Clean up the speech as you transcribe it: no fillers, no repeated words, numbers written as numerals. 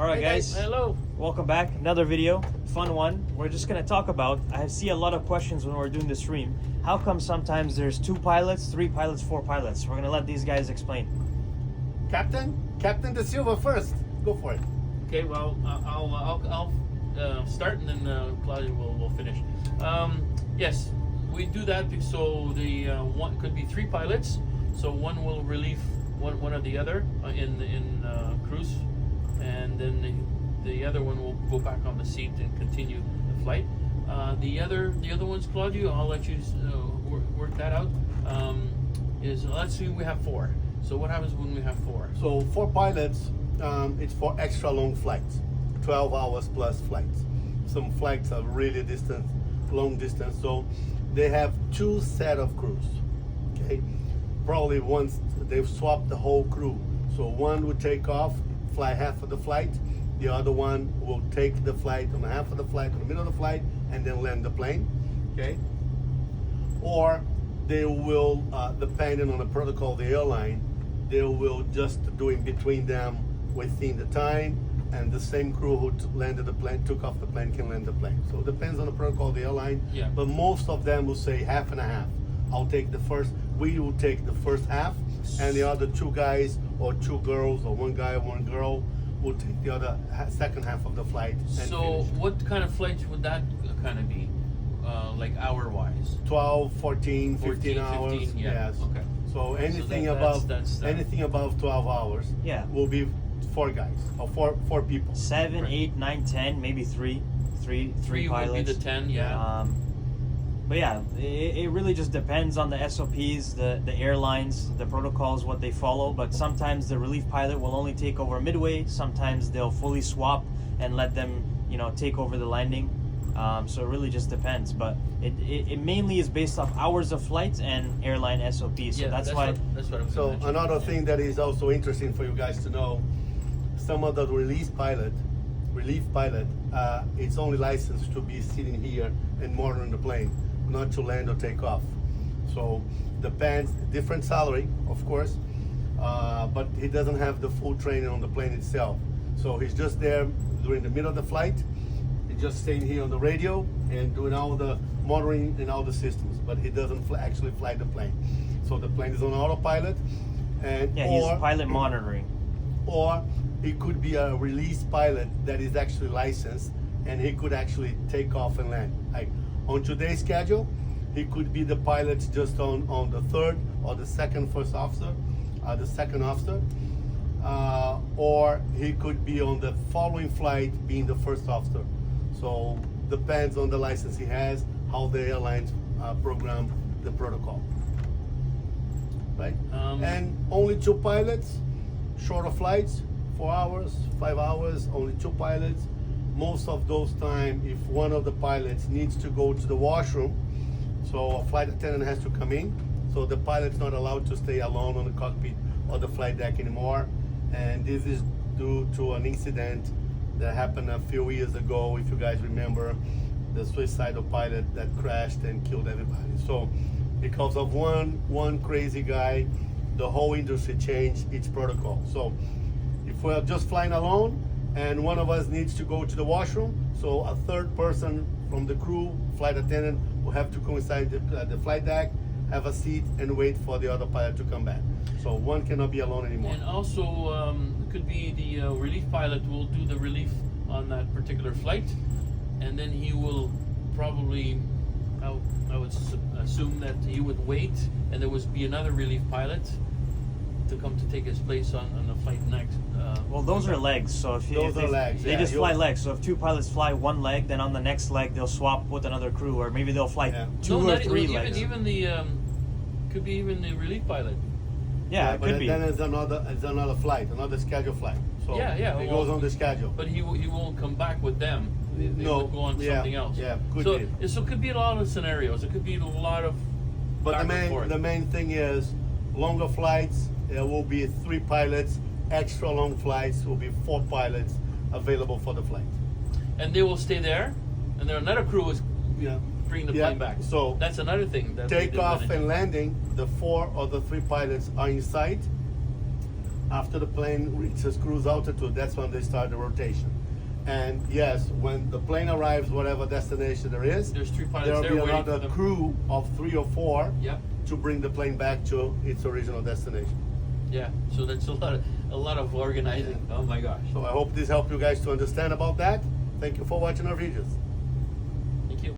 Alright Hey guys, hello. welcome back. Another video, fun one. We're just gonna talk about, I see a lot of questions when we're doing the stream. How come sometimes there's 2 pilots, 3 pilots, 4 pilots? We're gonna let these guys explain. Captain Da Silva first. Go for it. Okay, well, I'll start and then Claudia will finish. Yes, we do that so the one could be 3 pilots, so one will relieve one of the other in cruise, and then the other one will go back on the seat and continue the flight. The other ones, Claudia, I'll let you work that out. Let's see, we have 4. So what happens when we have 4? So 4 pilots, it's for extra long flights, 12 hours plus flights. Some flights are really long distance. So they have 2 set of crews. Okay, probably once they've swapped the whole crew. So one will take off, fly half of the flight. The other one will take the flight on half of the flight, on the middle of the flight, and then land the plane. Okay, or they will, depending on the protocol of the airline, they will just do in between them within the time, and the same crew who landed the plane, took off the plane, can land the plane. So it depends on the protocol of the airline. Yeah. But most of them will say half and a half. We will take the first half, and the other 2 guys or 2 girls or 1 guy or 1 girl will take the other second half of the flight. And So finish. what kind of flights would that kind of be, like hour-wise? 12, 14, 15 hours. 15, yeah. Yes. Okay. So anything that's that. anything above 12 hours Yeah. will be 4 guys or 4 people. 7, Right. 8, 9, 10, maybe 3 3 pilots. would be the 10, yeah. But yeah, it really just depends on the SOPs, the airlines, the protocols, what they follow. But sometimes the relief pilot will only take over midway. Sometimes they'll fully swap and let them, take over the landing. So it really just depends. But it mainly is based off hours of flights and airline SOPs. So Yeah, that's why. that's what I'm So gonna mention. another thing that is also interesting for you guys to know, some of the relief pilot, it's only licensed to be sitting here and monitoring the plane, not to land or take off. So depends, different salary, of course, but he doesn't have the full training on the plane itself. So he's just there during the middle of the flight. He's just staying here on the radio and doing all the monitoring and all the systems, but he doesn't actually fly the plane. So the plane is on autopilot, and Yeah, he's pilot monitoring. or he could be a release pilot that is actually licensed, and he could actually take off and land. Like on today's schedule, he could be the pilot just on the third or the second first officer, or he could be on the following flight being the first officer. So depends on the license he has, how the airlines program the protocol. Right? And only 2 pilots, shorter flights, 4 hours, 5 hours, only 2 pilots. Most of those time, if one of the pilots needs to go to the washroom, so a flight attendant has to come in. So the pilot's not allowed to stay alone on the cockpit or the flight deck anymore. And this is due to an incident that happened a few years ago, if you guys remember, the suicidal pilot that crashed and killed everybody. So because of one crazy guy, the whole industry changed its protocol. So if we're just flying alone and one of us needs to go to the washroom, so a third person from the crew, flight attendant, will have to go inside the flight deck, have a seat, and wait for the other pilot to come back. So one cannot be alone anymore. And also, it could be the relief pilot will do the relief on that particular flight, and then he will probably, I would assume that he would wait, and there would be another relief pilot to come to take his place on the flight next. Well, those are legs. So if Those are legs, they yeah. just fly legs. So if 2 pilots fly 1 leg, then on the next leg they'll swap with another crew, or maybe they'll fly Yeah. 2 or 3 legs. Even the could be even the relief pilot. Yeah, it but could be. then it's another flight, another scheduled flight. So Yeah, it goes on the schedule. But he won't come back with them. They No, would go on yeah, something else. yeah, could so, be. So it could be a lot of scenarios. It could be a lot of. But back and forth. the main thing is longer flights. There will be 3 pilots. Extra long flights will be 4 pilots available for the flight. And they will stay there, and then another crew is Yeah. bring the Yeah, plane back. so that's another thing. That they Takeoff manage. and landing, the 4 or the 3 pilots are inside. After the plane reaches cruise altitude, that's when they start the rotation. And yes, when the plane arrives, whatever destination there is, There's 3 pilots there'll there be waiting for another them. crew of 3 or 4 Yep. to bring the plane back to its original destination. Yeah. So that's a lot of organizing. Oh my gosh. So I hope this helped you guys to understand about that. Thank you for watching our videos.